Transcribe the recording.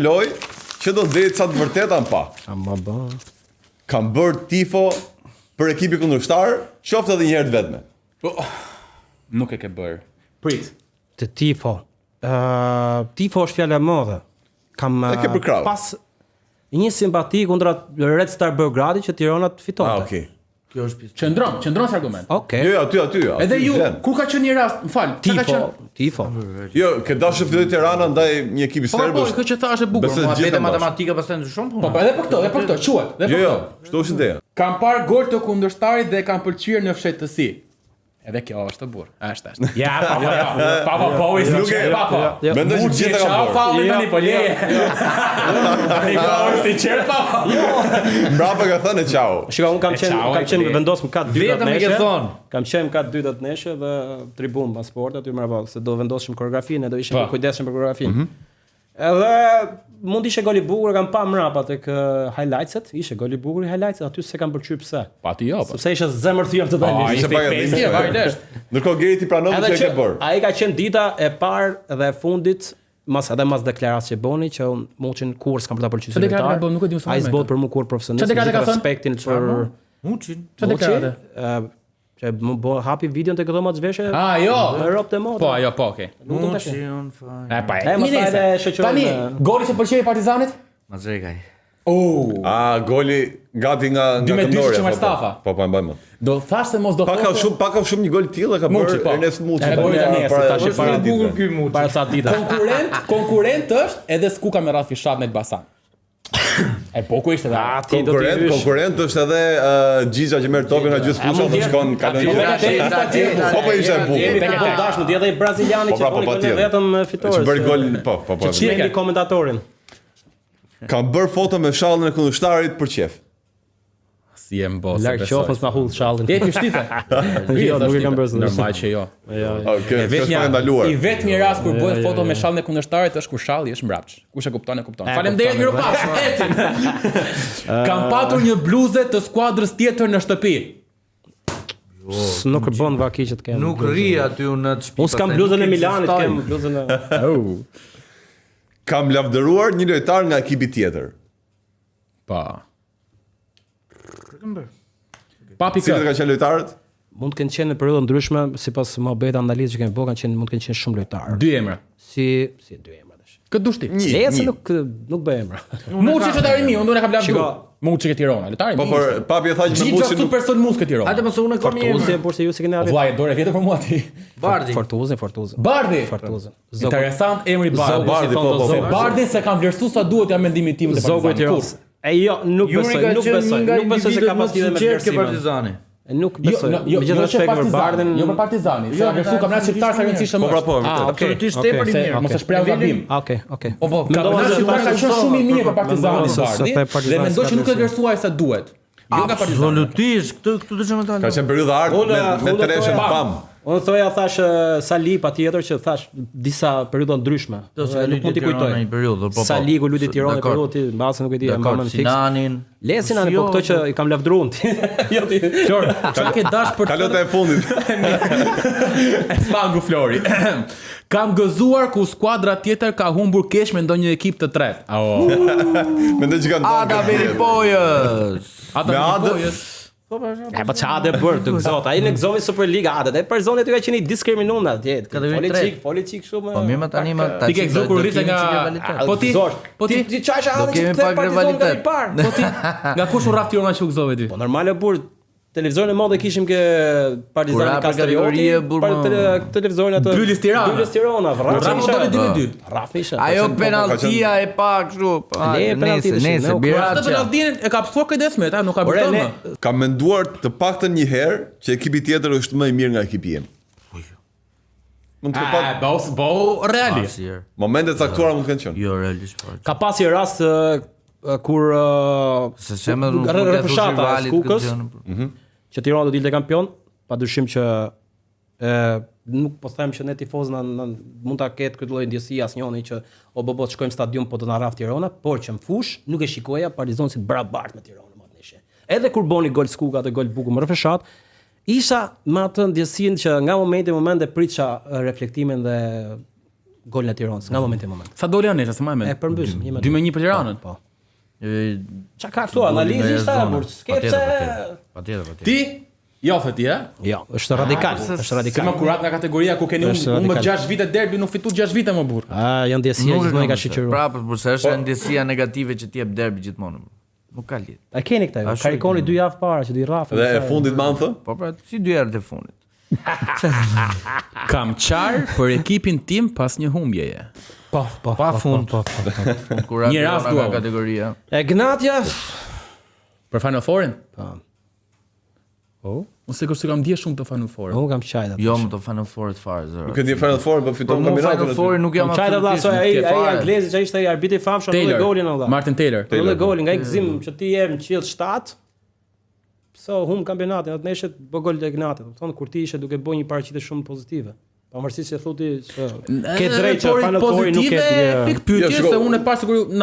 lojë që do deri sa të vërteta pa. Ama bë. Kam bërë tifo për ekipin kundërshtar, qoftë edhe një herë të vetme. Nuk e ke bërë. Prit. Të tifo. Tifo është fjala e madhe. Kam pas një simpati kundra Red Star Beogradi që Tirana të fitonte. Okay. Kjo është pjesë. Qëndron si argument. Okej. Jo, aty. Edhe ju, kur ka qenë një rast, m'fal, Tifo. Jo, ke dashur të fitoj Tirana ndaj një ekipi serb. Po, kjo që thash e bukur. Vetë matematika pastaj ndryshon puna. Po, edhe për këto, quhet. Jo, çdo është ideja. Kam parë gol të kundërshtarit dhe kam pëlqyer në fshehtësi. Edhe kjo është burr. Është. Ja, pa, Nuk e pa. Mendoj që gjithë ka bërë. Falli tani po leje. Si çerpa. Mbrapa ka thënë ciao. Shikoj, un kam qenë vendos më kat 2 datë Vetëm e ke thonë. Kam qenë kat 2 datë neshe dhe tribun pas sport aty mbrapa se do vendosim koreografinë, do ishim kujdesshëm për koreografinë. Edhe mund ishte gol i bukur, kam pa mrapa tek highlights-et, ishte gol i bukur i highlights-et, aty se kam pëlqyer pse. Pati jo. Sepse ishte zemër thyer të dalë. Ishte pak e vërtetë. Ndërkohë Geri ti pranon që e ke bërë. Ai ka qenë dita e parë dhe e fundit, mas deklaratë që boni që muçin kurs kam për ta pëlqyer. Ai zbot për mua kur profesionist, respektin për muçin. Çfarë deklaratë? Që më bë hapi videon tek dhoma të zhveshje. Jo. Në ropë të moda. Po, okay. Muçin faj. Tani, goli që pëlqej Partizanit? Mazrekaj. Goli gati nga këndorja. Që Stafa. Po, e mbaj më. Do thash se mos do thotë. Pak ka shumë një gol tillë ka bërë Ernest Muçi. Tash para bukur ky Muçi. Para sa dita. Konkurrent është edhe Skuka me radh fishat në Elbasan. E po ku ishte konkurrent është edhe Gjizha që merr topin nga gjysmë fushë dhe shkon kalon gjithë. Po ishte bukur. Tek do dash në edhe braziliani që bën vetëm fitores. Që bëri gol, po. Çiqi komentatorin. Kam bërë foto me shallën e kundërshtarit për qef. Si e mbos. Larg qofës ma hull shallën. Ti shtite. Jo, nuk e kam bërë. Normal që jo. Okej, është pa ndaluar. I vetmi rast kur bëhet foto me shallën e kundërshtarit është kur shalli është mbrapsh. Kush e kupton e kupton. Faleminderit mirupafshim. Ecim. Kam patur një bluzë të skuadrës tjetër në shtëpi. Nuk bën vaki që të kem. Nuk rri aty unë në shtëpi. Unë s'kam bluzën e Milanit, kem bluzën e. Kam lavdëruar një lojtar nga ekipi tjetër. Pa. Papi Cilët kanë qenë lojtarët? Mund të kenë qenë në periudha ndryshme, sipas mohabet analizë që kemi bërë, mund të kenë qenë shumë lojtarë. 2 emra. Si 2 emra tash. Këtë dush ti. Nëse nuk bëj emra. Muçi çetari mi, unë kam lavdëruar. Muçi ke Tirana, lojtari. Po papi e tha që me Muçi nuk person Muçi ke Tirana. Atë mos unë kam një. Fortuzë, por se ju se keni arritur. Vllai, dorë vjetër për mua ti. Bardi. Fortuzë. Bardi. Interesant emri Bardi. Se Bardi se kanë vlerësuar sa duhet ja mendimi tim të Partizanit. Jo, nuk besoj se ka pasur me Partizani. Nuk besoj. Megjithatë shpjegoj për Bardhin. Jo për Partizani. Se ka vlerësuar kampionat shqiptar sa rëndësishëm. Po. Absolutisht tepër i mirë. Mos e shpreh gabim. Okej. Po, kampionati shqiptar ka qenë shumë i mirë për Partizanin Bardi. Dhe mendoj që nuk e vlerësuar sa duhet. Jo nga Partizani. Absolutisht, këtë do të them. Ka qenë periudha ardhmë me treshën pam. Unë thoja thash Sali patjetër që thash disa periudha ndryshme. Nuk mund t'i kujtoj. Sali ku luti Tiranë periudhë mbase nuk e di, më në fiks. Lesin po këto që i kam lavdruar ti. Jo ti. Çfarë ke dash për kalota e fundit. Spangu Flori. Kam gëzuar ku skuadra tjetër ka humbur keq me ndonjë ekip të tretë. Mendoj që kanë Ada Veripojës. Po çfarë bër të gëzot? Ai në gëzoi Superliga, atë për zonë ty ka qenë diskriminuar atje. Politik shumë. Po mirë tani më ti ke gëzuar kur rritë nga po ti çaja do kemi pak rivalitet. Po ti nga kush u rraf Tirana që u gëzove ty? Po normale burr. Televizorin e madh kishim ke Partizani Kastrioti, televizorin atë Bylis Tirana, Rrafisha. Ajo penaltia e pa kështu. Nëse Biraçi. Penaltin e ka psuar këtë Desmet, nuk ka bërë. Kam menduar të paktën një herë që ekipi tjetër është më i mirë nga ekipi im. Mund të ketë po realisht. Momentet caktuara mund të kenë qenë. Jo realisht. Ka pasur rast kur se shemë nuk ka rivalit që Tirana do dilte kampion, padyshim që nuk po them që ne tifozë mund ta ketë këtë lloj ndjesie asnjëri që të shkojmë stadium po do na rraf Tirana, por që në fush nuk e shikoja Partizani si barabart me Tiranën më ndeshje. Edhe kur boni gol Skuka dhe gol bukur më rrefshat, isha me atë ndjesinë që nga momenti në moment e pritësha reflektimin dhe golin e Tiranës nga momenti në moment. Sa doli Aneta, se më mend. E përmbysim, 2-1 për Tiranën. Po. Çka ka këtu analizë ishte apo skepse? Patjetër. Ti? Jo, ti, a? Jo, është radikal, është radikal. Se më kurat nga kategoria ku keni unë më 6 vite derbi, nuk fitu 6 vite më burr. Janë ndjesia gjithmonë ka shoqëruar. Prapë, përse është ndjesia negative që ti jep derbi gjithmonë. Nuk ka lidhje. A keni këta? Karikoni 2 javë para që do i rrafë. Dhe e fundit më thë? Po pra, si 2 herë të fundit. Kam qarë për ekipin tim pas një humbjeje. Po. Pa fund. Një rast nga kategoria. E Gnatja për Final Fourin? Po. Unë sikur se kam ndje shumë të Final Four. Unë kam qajt. Jo, më të Final Four fare zero. Nuk e di Final Four, po fiton kampionatin. Final Four nuk jam qajt vëlla, ai anglezi që ishte ai arbitri i famshëm në golin vëlla. Martin Taylor. Në golin nga gzim që ti je në qiell 7. So hum kampionatin, atë nesër bë gol te Gnati. Do të thonë kur ti ishe duke bënë një paraqitje shumë pozitive. Pavarësisht se thoti se ke drejtë Final Four nuk ke pikë pyetje se unë e pas sikur